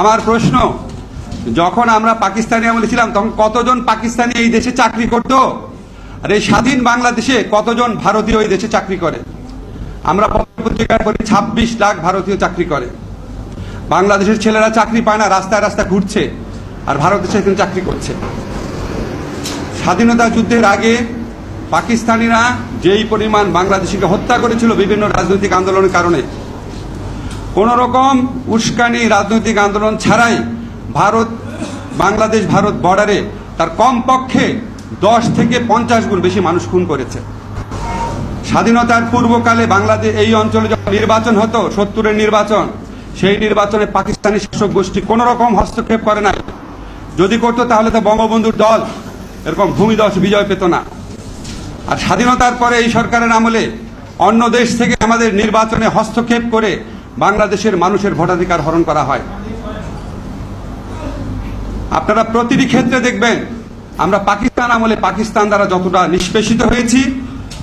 আমার প্রশ্ন, যখন আমরা পাকিস্তানি আমলে ছিলাম তখন কতজন পাকিস্তানি এই দেশে চাকরি করত? আর এই স্বাধীন বাংলাদেশে কতজন ভারতীয় এই দেশে চাকরি করে? আমরা পত্রিকায় পড়ি 26 লাখ ভারতীয় চাকরি করে। বাংলাদেশের ছেলেরা চাকরি পায় না, রাস্তায় রাস্তায় ঘুরছে, আর ভারতে সেখানে চাকরি করছে। স্বাধীনতা যুদ্ধের আগে পাকিস্তানিরা যেই পরিমাণ বাংলাদেশিকে হত্যা করেছিল বিভিন্ন রাজনৈতিক আন্দোলনের কারণে, কোন রকম উস্কানি রাজনৈতিক আন্দোলন ছাড়াই বাংলাদেশ ভারত বর্ডারে তার কমপক্ষে 10 থেকে 50 গুণ বেশি মানুষ খুন করেছে। স্বাধীনতার পূর্বকালে বাংলাদেশ এই অঞ্চলে যখন নির্বাচন হতো, 70-এর নির্বাচন, সেই নির্বাচনে পাকিস্তানি শাসক গোষ্ঠী কোন রকম হস্তক্ষেপ করে নাই। যদি করতো তাহলে তো বঙ্গবন্ধুর দল এরকম ভূমিধস বিজয় পেত না। আর স্বাধীনতার পরে এই সরকারের আমলে অন্য দেশ থেকে আমাদের নির্বাচনে হস্তক্ষেপ করে বাংলাদেশের মানুষের ভোটাধিকার হরণ করা হয়। আপনারা প্রতিটি ক্ষেত্রে দেখবেন আমরা পাকিস্তান আমলে পাকিস্তান দ্বারা যতটা নিষ্পেষিত হয়েছি,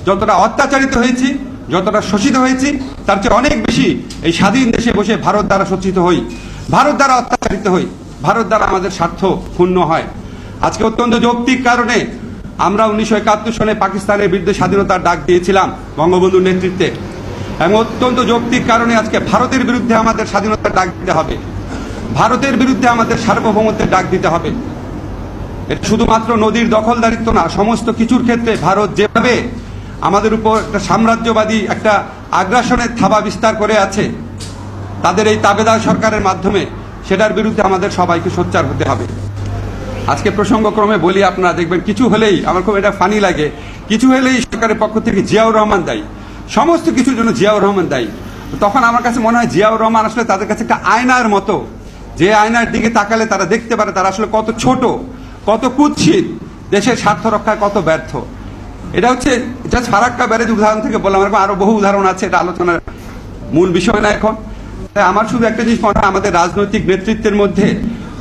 যতটা অত্যাচারিত হয়েছি, যতটা শোষিত হয়েছি, তার চেয়ে অনেক বেশি এই স্বাধীন দেশে বসে ভারত দ্বারা শোষিত হই, ভারত দ্বারা অত্যাচারিত হই, ভারত দ্বারা আমাদের স্বার্থ ক্ষুণ্ণ হয়। আজকে অত্যন্ত যৌক্তিক কারণে আমরা 1971 সনে পাকিস্তানের বিরুদ্ধে স্বাধীনতার ডাক দিয়েছিলাম বঙ্গবন্ধুর নেতৃত্বে, এবং অত্যন্ত যৌক্তিক কারণে আজকে ভারতের বিরুদ্ধে আমাদের স্বাধীনতার ডাক দিতে হবে, ভারতের বিরুদ্ধে আমাদের সার্বভৌমত্বের ডাক দিতে হবে। এটা শুধুমাত্র নদীর দখলদারিত্ব না, সমস্ত কিছুর ক্ষেত্রে ভারত যেভাবে আমাদের উপর একটা সাম্রাজ্যবাদী একটা আগ্রাসনের থাবা বিস্তার করে আছে তাদের এই তাবেদার সরকারের মাধ্যমে, সেটার বিরুদ্ধে আমাদের সবাইকে সোচ্চার হতে হবে। আজকে প্রসঙ্গক্রমে বলি, আপনারা দেখবেন কিছু হলেই আমার খুব এটা ফানি লাগে, কিছু হলেই সরকারের পক্ষ থেকে জিয়াউর রহমান দায়ী, সমস্ত কিছুর জন্য জিয়াউর রহমান দায়ী। তখন আমার কাছে মনে হয় জিয়াউর রহমান আসলে তাদের কাছে একটা আয়নার মতো, যে আয়নার দিকে তাকালে তারা দেখতে পারে তারা আসলে কত ছোট, কত কুৎসিত, দেশের স্বার্থ রক্ষায় কত ব্যর্থ। এটা হচ্ছে জাস্ট ফারাক্কা ব্যারেজ উদাহরণ থেকে বললাম, এরকম আরো বহু উদাহরণ আছে, এটা আলোচনার মূল বিষয় না এখন। তাই আমার শুধু একটা জিনিস মনে হয়, আমাদের রাজনৈতিক নেতৃত্বের মধ্যে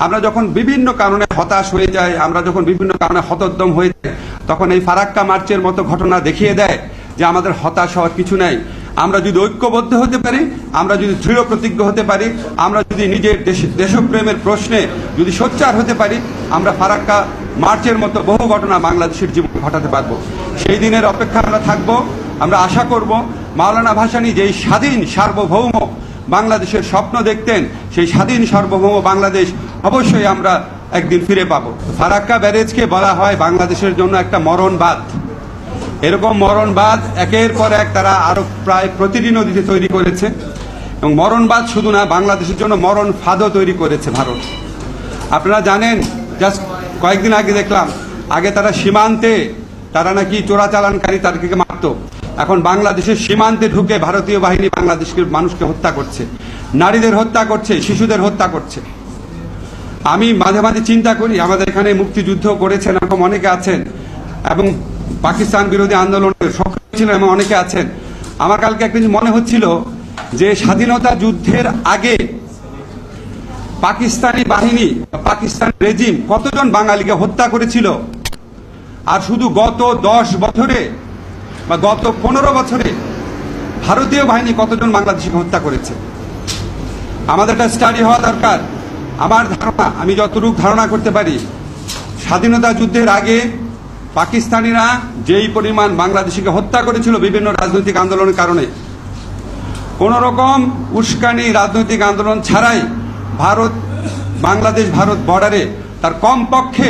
আমরা যখন বিভিন্ন কারণে হতাশ হয়ে যাই, আমরা যখন বিভিন্ন কারণে হতোদ্যম হয়ে যাই, তখন এই ফারাক্কা মার্চের মতো ঘটনা দেখিয়ে দেয় যে আমাদের হতাশ হওয়ার কিছু নাই। আমরা যদি ঐক্যবদ্ধ হতে পারি, আমরা যদি দৃঢ় প্রতিজ্ঞ হতে পারি, আমরা যদি নিজের দেশপ্রেমের প্রশ্নে যদি সোচ্চার হতে পারি, আমরা ফারাক্কা মার্চের মতো বহু ঘটনা বাংলাদেশের জীবন ঘটাতে পারবো। সেই দিনের অপেক্ষা আমরা থাকবো। আমরা আশা করব মাওলানা ভাসানী যেই স্বাধীন সার্বভৌম বাংলাদেশের স্বপ্ন দেখতেন, সেই স্বাধীন সার্বভৌম বাংলাদেশ অবশ্যই আমরা একদিন ফিরে পাবো। ফারাক্কা ব্যারেজকে বলা হয় বাংলাদেশের জন্য একটা মরণবাদ। এরকম মরণবাদ একের পর এক তারা আরো প্রায় প্রতিটি নদীতে তৈরি করেছে, এবং মরণবাদ শুধু না, বাংলাদেশের জন্য মরণ ফাঁদও তৈরি করেছে ভারত। আপনারা জানেন, জাস্ট কয়েকদিন আগে দেখলাম, আগে তারা সীমান্তে তারা নাকি চোরাচালানকারী তাদেরকে মারত, এখন বাংলাদেশের সীমান্তে ঢুকে ভারতীয় বাহিনী বাংলাদেশের মানুষকে হত্যা করছে, নারীদের হত্যা করছে, শিশুদের হত্যা করছে। আমি মাঝে মাঝে চিন্তা করি, আমাদের এখানে মুক্তিযুদ্ধ করেছেন এরকম অনেকে আছেন, এবং পাকিস্তান বিরোধী আন্দোলনে সক্রিয় ছিলেন এমন অনেকে আছেন। আমার কালকে একটা জিনিস মনে হচ্ছিল যে স্বাধীনতা যুদ্ধের আগে পাকিস্তানি বাহিনী, পাকিস্তান রেজিম কতজন বাঙালিকে হত্যা করেছিল, আর শুধু গত 10 বছরে বা গত 15 বছরে ভারতীয় বাহিনী কতজন বাংলাদেশিকে হত্যা করেছে। আমাদের একটা স্টাডি হওয়া দরকার। আমার ধারণা, আমি যতটুকু ধারণা করতে পারি, স্বাধীনতা যুদ্ধের আগে পাকিস্তানিরা যেই পরিমাণ বাংলাদেশিকে হত্যা করেছিল বিভিন্ন রাজনৈতিক আন্দোলনের কারণে, কোন রকম উস্কানি রাজনৈতিক আন্দোলন ছাড়াই বাংলাদেশ ভারত বর্ডারে তার কমপক্ষে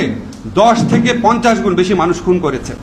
10 থেকে 50 গুণ বেশি মানুষ খুন করেছে।